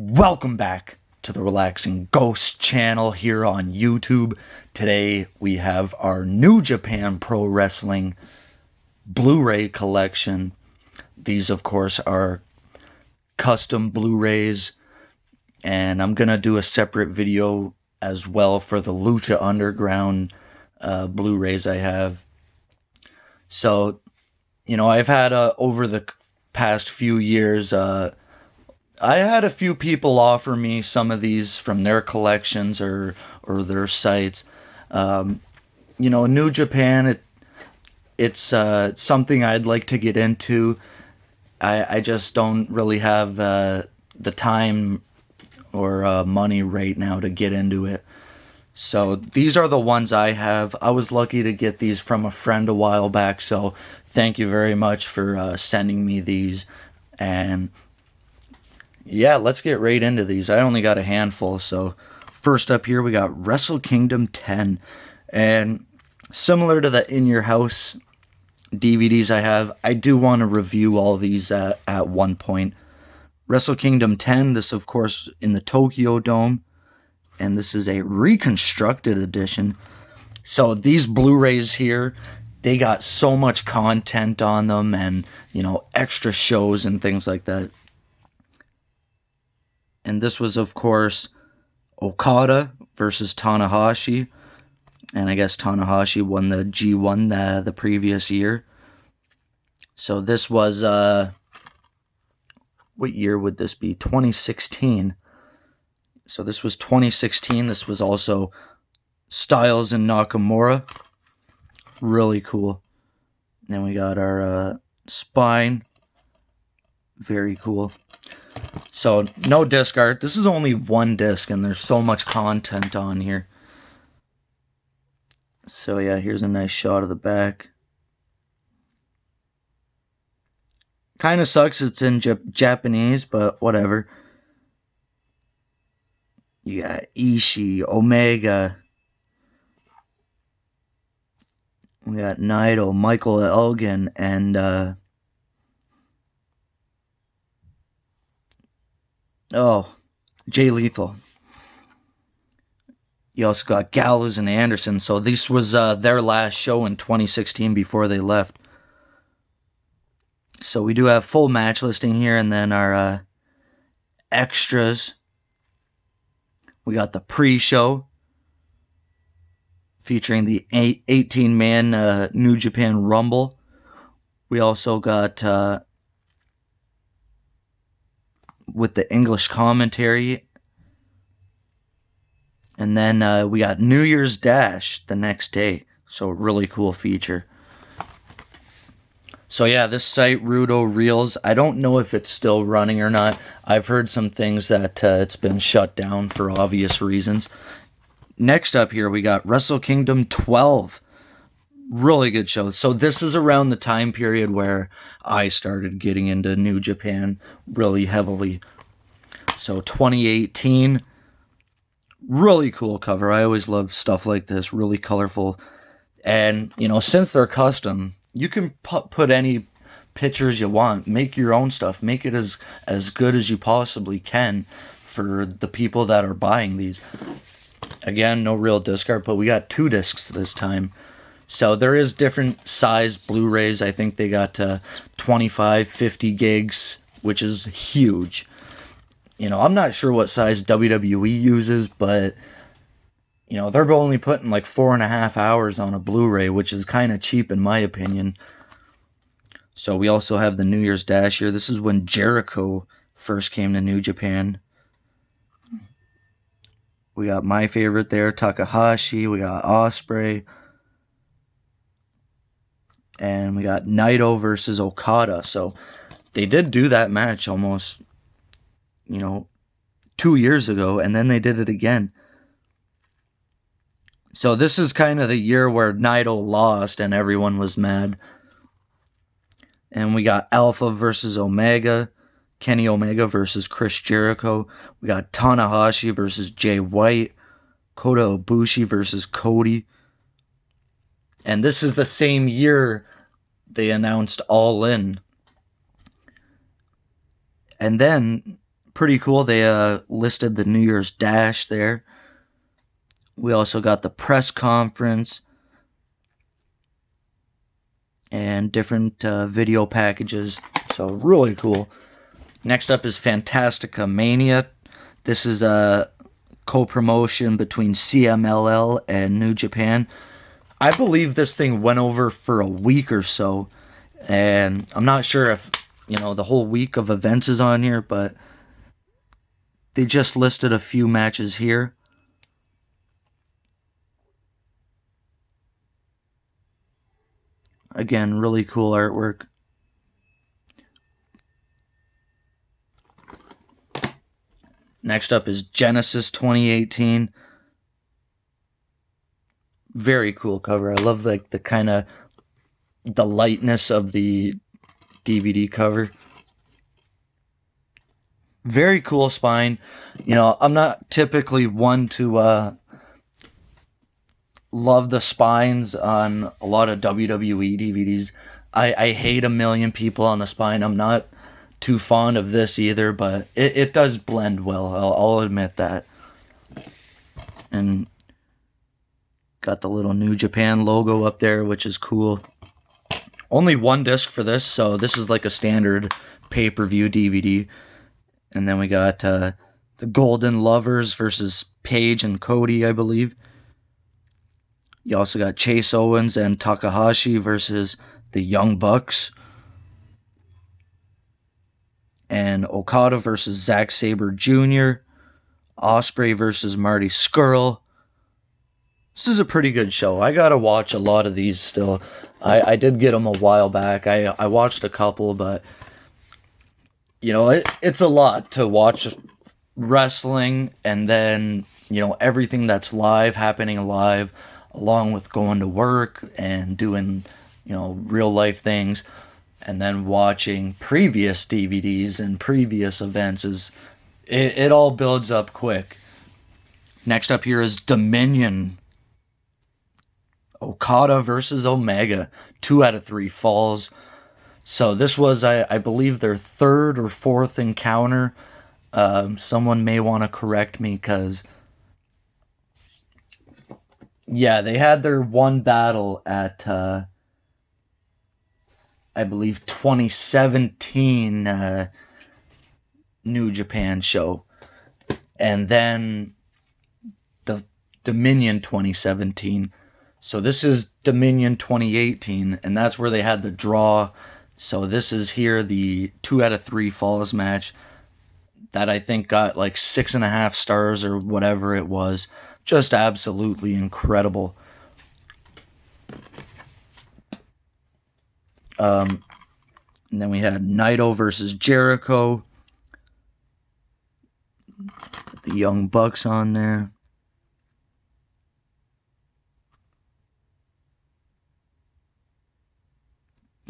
Welcome back to the Relaxing Ghost channel here on YouTube. Today we have our New Japan Pro Wrestling Blu Ray Collection. These, of course, are custom Blu-rays, and I'm gonna do a separate video as well for the Lucha Underground Blu-rays I have. So, I've had over the past few years, I had a few people offer me some of these from their collections or their sites. New Japan, it's something I'd like to get into. I just don't really have the time or money right now to get into it. So these are the ones I have. I was lucky to get these from a friend a while back, so thank you very much for sending me these. And yeah, let's get right into these. I only got a handful. So first up here, we got Wrestle Kingdom 10. And similar to the In Your House DVDs I have, I do want to review all these at one point. Wrestle Kingdom 10, this of course in the Tokyo Dome. And this is a reconstructed edition. So these Blu-rays here, they got so much content on them and, extra shows and things like that. And this was, of course, Okada versus Tanahashi. And I guess Tanahashi won the G1 the previous year. So this was, what year would this be? 2016. So this was 2016. This was also Styles and Nakamura. Really cool. Then we got our spine. Very cool. So, no disc art. This is only one disc, and there's so much content on here. So, yeah, here's a nice shot of the back. Kind of sucks it's in Japanese, but whatever. You got Ishii, Omega. We got Naito, Michael Elgin, and Jay Lethal. You also got Gallows and Anderson. So this was their last show in 2016 before they left. So we do have full match listing here, and then our extras. We got the pre-show featuring the 18-man New Japan Rumble. We also got with the English commentary. And then we got New Year's Dash the next day. So a really cool feature. So yeah, this site, Rudo Reels, I don't know if it's still running or not. I've heard some things that it's been shut down for obvious reasons. Next up here, we got Wrestle Kingdom 12. Really good show. So this is around the time period where I started getting into New Japan really heavily. So 2018, really cool cover. I always love stuff like this, really colorful. And, since they're custom, you can put any pictures you want. Make your own stuff. Make it as good as you possibly can for the people that are buying these. Again, no real disc art, but we got 2 discs this time. So there is different size Blu-rays. I think they got 25, 50 gigs, which is huge. I'm not sure what size WWE uses, but, they're only putting like 4.5 hours on a Blu-ray, which is kind of cheap in my opinion. So we also have the New Year's Dash here. This is when Jericho first came to New Japan. We got my favorite there, Takahashi. We got Ospreay. And we got Naito versus Okada. So they did do that match almost, 2 years ago. And then they did it again. So this is kind of the year where Naito lost and everyone was mad. And we got Alpha versus Omega. Kenny Omega versus Chris Jericho. We got Tanahashi versus Jay White. Kota Ibushi versus Cody. And this is the same year they announced All In. And then Pretty cool. They listed the New Year's Dash there. We also got the press conference and different video packages. So really cool. Next up is Fantastica Mania. This is a co-promotion between CMLL and New Japan. I believe this thing went over for a week or so, and I'm not sure if, the whole week of events is on here, but they just listed a few matches here. Again, really cool artwork. Next up is Genesis 2018. Very cool cover. I love the kind of the lightness of the DVD cover. Very cool spine. I'm not typically one to love the spines on a lot of WWE DVDs. I hate a million people on the spine. I'm not too fond of this either, but it does blend well. I'll admit that. And got the little New Japan logo up there, which is cool. Only one disc for this, so this is like a standard pay-per-view DVD. And then we got the Golden Lovers versus Paige and Cody, I believe. You also got Chase Owens and Takahashi versus the Young Bucks. And Okada versus Zack Sabre Jr. Ospreay versus Marty Scurll. This is a pretty good show. I gotta watch a lot of these still. I did get them a while back. I watched a couple, but it's a lot to watch wrestling, and then everything that's happening live, along with going to work and doing real life things, and then watching previous DVDs and previous events. It all builds up quick. Next up here is Dominion. Okada versus Omega. 2 out of 3 falls. So this was, I believe, their third or fourth encounter. Someone may want to correct me, because they had their one battle at, I believe, 2017 New Japan show. And then the Dominion 2017. So this is Dominion 2018, and that's where they had the draw. So this is here, the 2 out of 3 falls match that I think got like 6.5 stars or whatever it was. Just absolutely incredible. And then we had Naito versus Jericho. The Young Bucks on there.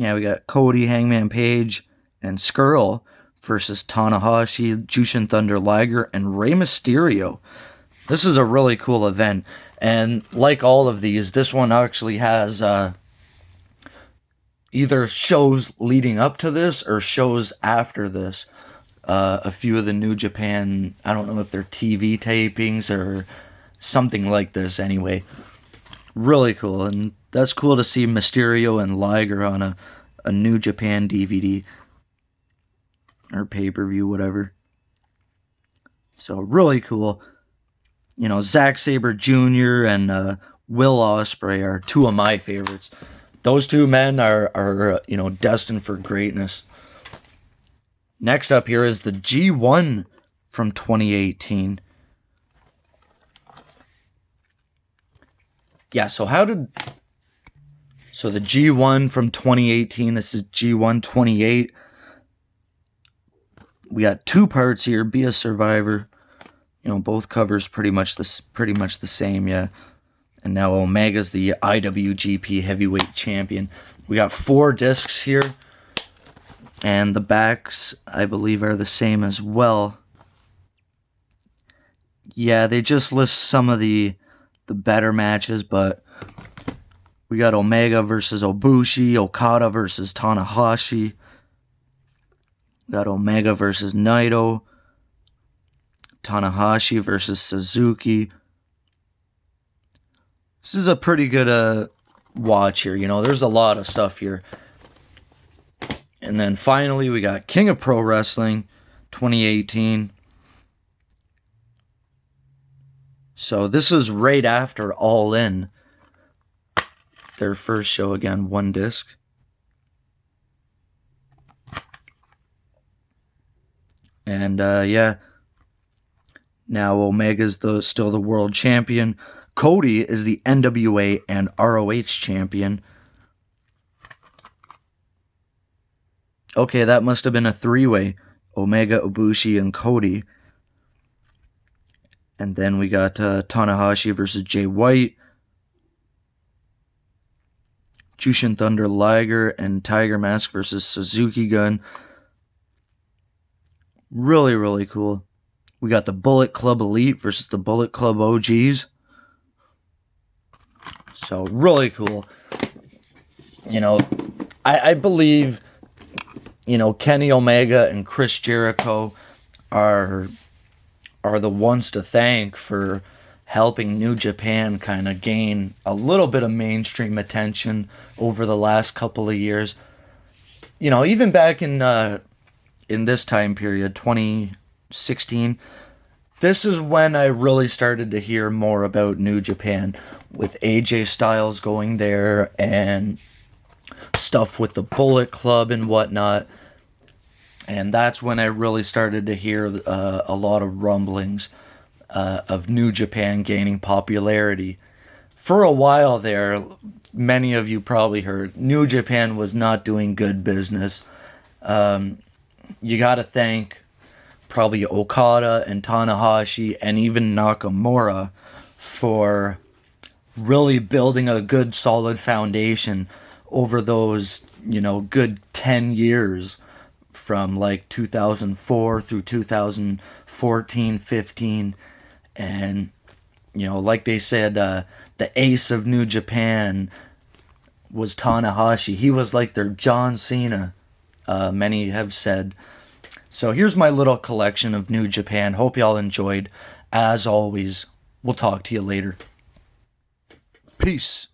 Yeah, we got Cody, Hangman Page, and Scurll versus Tanahashi, Jushin Thunder Liger, and Rey Mysterio. This is a really cool event. And like all of these, this one actually has either shows leading up to this or shows after this. A few of the New Japan, I don't know if they're TV tapings or something like this anyway. Really cool. And that's cool to see Mysterio and Liger on a New Japan DVD or pay-per-view, whatever. So really cool. Zack Sabre Jr. and Will Ospreay are 2 of my favorites. Those 2 men are destined for greatness. Next up here is the G1 from 2018. Yeah, so the G1 from 2018, this is G1 28. We got 2 parts here, Be a Survivor. Both covers pretty much the same, yeah. And now Omega's the IWGP Heavyweight Champion. We got 4 discs here. And the backs, I believe, are the same as well. Yeah, they just list some of the better matches, but we got Omega versus Ibushi, Okada versus Tanahashi. We got Omega versus Naito, Tanahashi versus Suzuki. This is a pretty good watch here. You know, there's a lot of stuff here. And then finally, we got King of Pro Wrestling 2018. So this is right after All In. Their first show, again, 1 disc. And yeah, now Omega's still the world champion. Cody is the NWA and ROH champion. Okay, that must have been a 3-way. Omega, Ibushi, and Cody. And then we got Tanahashi versus Jay White. Jushin Thunder Liger and Tiger Mask versus Suzuki Gun. Really, really cool. We got the Bullet Club Elite versus the Bullet Club OGs. So, really cool. You know, I believe, you know, Kenny Omega and Chris Jericho are the ones to thank for helping New Japan kind of gain a little bit of mainstream attention over the last couple of years. You know, even back in this time period, 2016, this is when I really started to hear more about New Japan, with AJ Styles going there and stuff with the Bullet Club and whatnot. And that's when I really started to hear a lot of rumblings of New Japan gaining popularity. For a while there, many of you probably heard, New Japan was not doing good business. You got to thank probably Okada and Tanahashi and even Nakamura for really building a good solid foundation over those, you know, good 10 years from like 2004 through 2014, 15. And, you know, like they said, the ace of New Japan was Tanahashi. He was like their John Cena, many have said. So here's my little collection of New Japan. Hope y'all enjoyed. As always, we'll talk to you later. Peace.